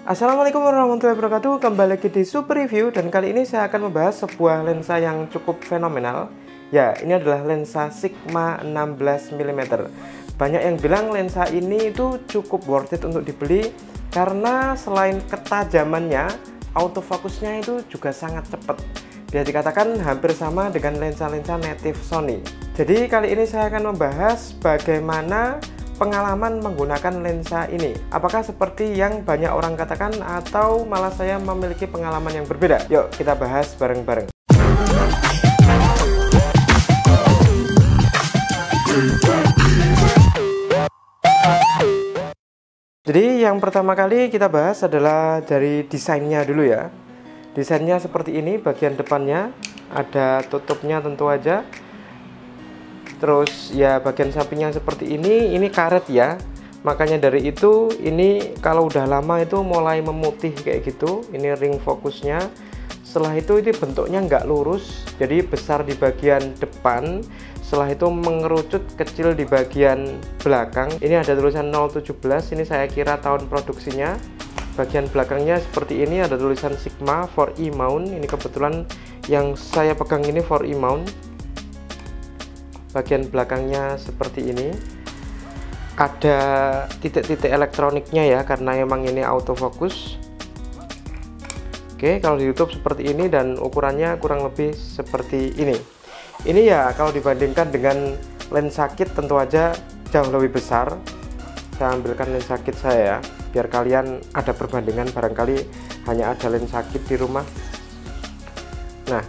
Assalamualaikum warahmatullahi wabarakatuh. Kembali lagi di Super Review, dan kali ini saya akan membahas sebuah lensa yang cukup fenomenal. Ya, ini adalah lensa Sigma 16mm. Banyak yang bilang lensa ini itu cukup worth it untuk dibeli karena selain ketajamannya, autofokusnya itu juga sangat cepat. Bisa dikatakan hampir sama dengan lensa-lensa native Sony. Jadi kali ini saya akan membahas bagaimana pengalaman menggunakan lensa ini. Apakah seperti yang banyak orang katakan atau malah saya memiliki pengalaman yang berbeda? Yuk kita bahas bareng-bareng. Jadi yang pertama kali kita bahas adalah dari desainnya dulu ya. Desainnya seperti ini, bagian depannya ada tutupnya tentu aja. Terus ya bagian sampingnya seperti ini karet ya. Makanya dari itu ini kalau udah lama itu mulai memutih kayak gitu. Ini ring fokusnya. Setelah itu bentuknya nggak lurus, jadi besar di bagian depan. Setelah itu mengerucut kecil di bagian belakang. Ini ada tulisan 017, ini saya kira tahun produksinya. Bagian belakangnya seperti ini, ada tulisan Sigma 4E mount. Ini kebetulan yang saya pegang ini 4E mount. Bagian belakangnya seperti ini, ada titik-titik elektroniknya ya, karena emang ini autofocus. Oke, kalau di YouTube seperti ini dan ukurannya kurang lebih seperti ini. Ini ya kalau dibandingkan dengan lensa kit tentu aja jauh lebih besar. Saya ambilkan lensa kit saya ya, biar kalian ada perbandingan, barangkali hanya ada lensa kit di rumah. Nah,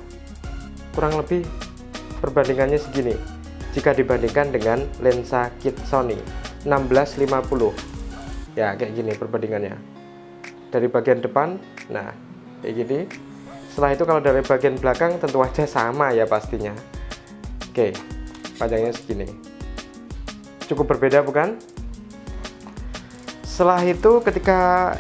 kurang lebih perbandingannya segini jika dibandingkan dengan lensa kit Sony 1650 ya, kayak gini perbandingannya dari bagian depan. Nah, kayak gini. Setelah itu kalau dari bagian belakang tentu aja sama ya pastinya. Oke, panjangnya segini, cukup berbeda bukan? Setelah itu ketika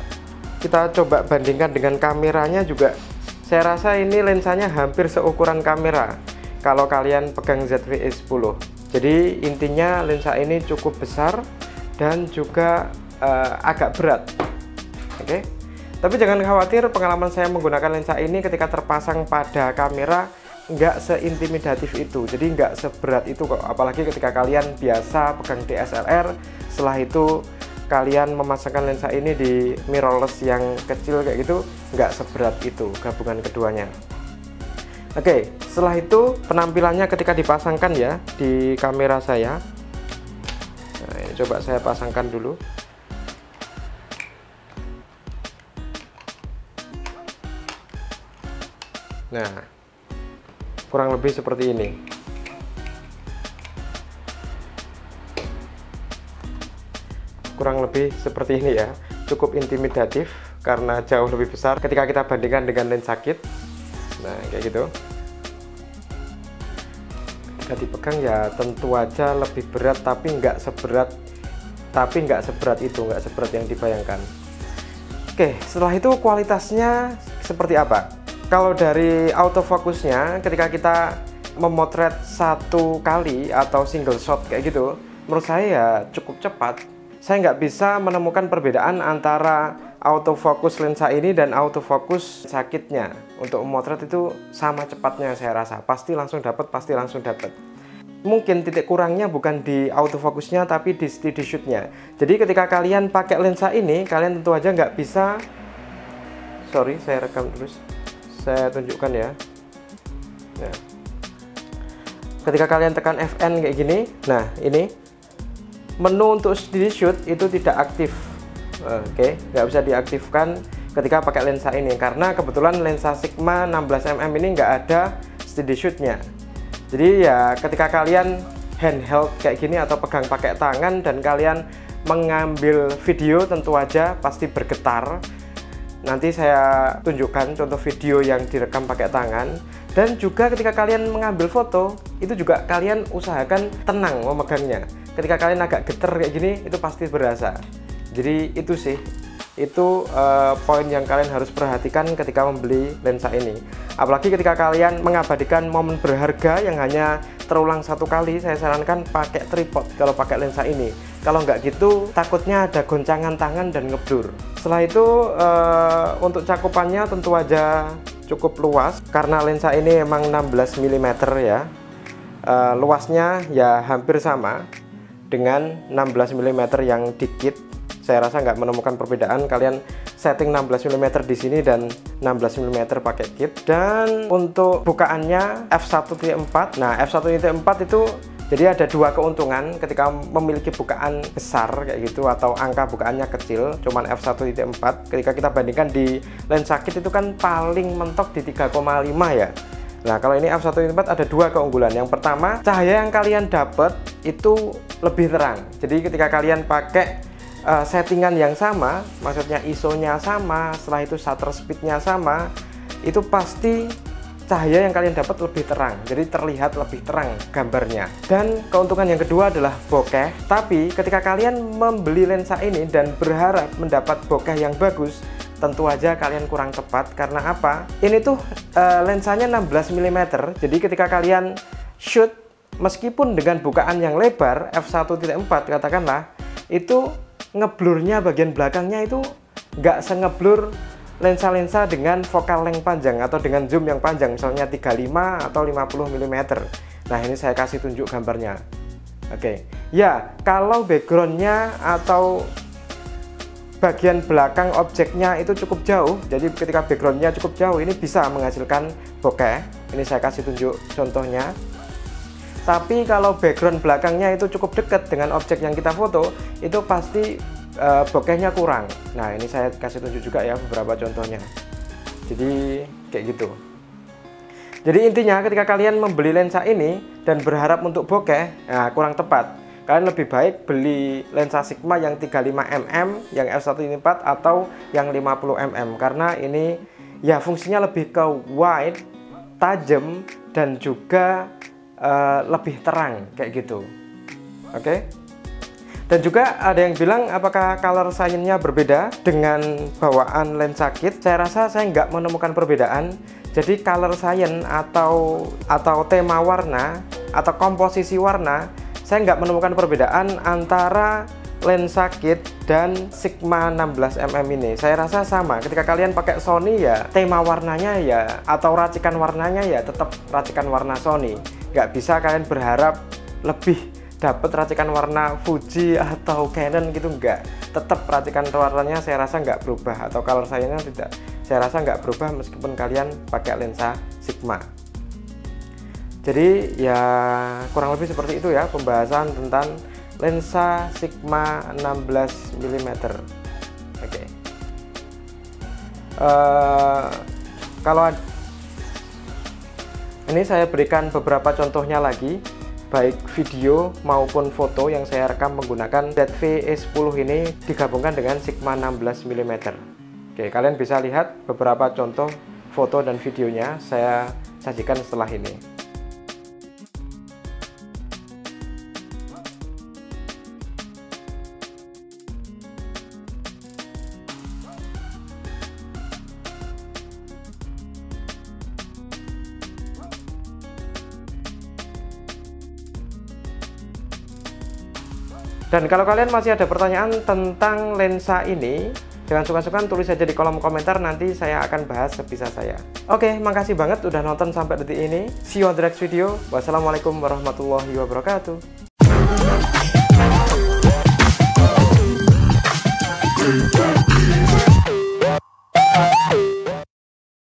kita coba bandingkan dengan kameranya juga, saya rasa ini lensanya hampir seukuran kamera kalau kalian pegang ZV-E10. Jadi intinya lensa ini cukup besar dan juga agak berat. Oke. Tapi jangan khawatir, pengalaman saya menggunakan lensa ini ketika terpasang pada kamera nggak seintimidatif itu. Jadi nggak seberat itu kok. Apalagi ketika kalian biasa pegang DSLR, setelah itu kalian memasangkan lensa ini di mirrorless yang kecil kayak gitu, nggak seberat itu gabungan keduanya. Oke, setelah itu penampilannya ketika dipasangkan ya di kamera saya. Nah, ini coba saya pasangkan dulu. Nah, kurang lebih seperti ini. Kurang lebih seperti ini ya, cukup intimidatif karena jauh lebih besar ketika kita bandingkan dengan lensa kit. Nah, kayak gitu. Ketika dipegang ya tentu aja lebih berat, tapi nggak seberat itu, nggak seberat yang dibayangkan. Oke, setelah itu kualitasnya seperti apa? Kalau dari autofokusnya, ketika kita memotret satu kali atau single shot kayak gitu, menurut saya ya cukup cepat. Saya nggak bisa menemukan perbedaan antara autofokus lensa ini dan autofokus sakitnya. Untuk memotret itu sama cepatnya saya rasa. Pasti langsung dapat. Mungkin titik kurangnya bukan di autofokusnya tapi di steady shootnya. Jadi ketika kalian pakai lensa ini, kalian tentu aja nggak bisa. Sorry, saya rekam terus. Saya tunjukkan ya. Nah, ketika kalian tekan FN kayak gini, nah ini menu untuk steady shoot itu tidak aktif. Oke, nggak bisa diaktifkan ketika pakai lensa ini karena kebetulan lensa Sigma 16mm ini nggak ada steady shootnya. Jadi ya ketika kalian handheld kayak gini atau pegang pakai tangan dan kalian mengambil video, tentu aja pasti bergetar. Nanti saya tunjukkan contoh video yang direkam pakai tangan. Dan juga ketika kalian mengambil foto, itu juga kalian usahakan tenang memegangnya. Ketika kalian agak getar kayak gini, itu pasti berasa. Jadi itu sih Itu poin yang kalian harus perhatikan ketika membeli lensa ini. Apalagi ketika kalian mengabadikan momen berharga yang hanya terulang satu kali, saya sarankan pakai tripod kalau pakai lensa ini. Kalau nggak gitu takutnya ada goncangan tangan dan ngeblur. Setelah itu untuk cakupannya tentu aja cukup luas karena lensa ini memang 16 mm ya. Luasnya ya hampir sama dengan 16 mm yang dikit. Saya rasa nggak menemukan perbedaan. Kalian setting 16 mm di sini dan 16 mm pakai kit. Dan untuk bukaannya f1.4. Nah, f1.4 itu jadi ada dua keuntungan ketika memiliki bukaan besar kayak gitu atau angka bukaannya kecil, cuman f1.4. Ketika kita bandingkan di lensa kit itu kan paling mentok di 3,5 ya. Nah, kalau ini f1.4 ada dua keunggulan. Yang pertama, cahaya yang kalian dapat itu lebih terang. Jadi ketika kalian pakai settingan yang sama, maksudnya ISO-nya sama, setelah itu shutter speed-nya sama, itu pasti cahaya yang kalian dapat lebih terang, jadi terlihat lebih terang gambarnya. Dan keuntungan yang kedua adalah bokeh. Tapi ketika kalian membeli lensa ini dan berharap mendapat bokeh yang bagus, tentu aja kalian kurang tepat. Karena apa? Ini tuh lensanya 16 mm, jadi ketika kalian shoot meskipun dengan bukaan yang lebar f1.4 katakanlah, itu ngeblurnya bagian belakangnya itu nggak sengeblur lensa-lensa dengan focal length panjang atau dengan zoom yang panjang, misalnya 35 atau 50 mm. Nah, ini saya kasih tunjuk gambarnya. Oke, ya kalau backgroundnya atau bagian belakang objeknya itu cukup jauh, jadi ketika backgroundnya cukup jauh ini bisa menghasilkan bokeh. Ini saya kasih tunjuk contohnya. Tapi kalau background belakangnya itu cukup dekat dengan objek yang kita foto, itu pasti bokehnya kurang. Nah, ini saya kasih tunjuk juga ya beberapa contohnya. Jadi kayak gitu. Jadi intinya ketika kalian membeli lensa ini dan berharap untuk bokeh, nah, kurang tepat. Kalian lebih baik beli lensa Sigma yang 35 mm, yang f1.4 atau yang 50 mm, karena ini ya fungsinya lebih ke wide, tajam, dan juga lebih terang kayak gitu. Oke. Dan juga ada yang bilang apakah color science-nya berbeda dengan bawaan lensa kit. Saya rasa saya nggak menemukan perbedaan. Jadi color science atau tema warna atau komposisi warna, saya nggak menemukan perbedaan antara lensa kit dan Sigma 16 mm ini. Saya rasa sama. Ketika kalian pakai Sony ya tema warnanya ya atau racikan warnanya ya tetap racikan warna Sony. Nggak bisa kalian berharap lebih dapat racikan warna Fuji atau Canon gitu, nggak. Tetap racikan warnanya saya rasa nggak berubah, atau color science-nya tidak. Saya rasa nggak berubah meskipun kalian pakai lensa Sigma. Jadi ya kurang lebih seperti itu ya pembahasan tentang lensa Sigma 16 mm. Oke. Kalau ini saya berikan beberapa contohnya lagi, baik video maupun foto yang saya rekam menggunakan ZV-E10 ini digabungkan dengan Sigma 16 mm. Oke, kalian bisa lihat beberapa contoh foto dan videonya saya sajikan setelah ini. Dan kalau kalian masih ada pertanyaan tentang lensa ini, jangan sungkan-sungkan tulis saja di kolom komentar, nanti saya akan bahas sebisa saya. Oke, makasih banget udah nonton sampai detik ini. See you on the next video. Wassalamualaikum warahmatullahi wabarakatuh.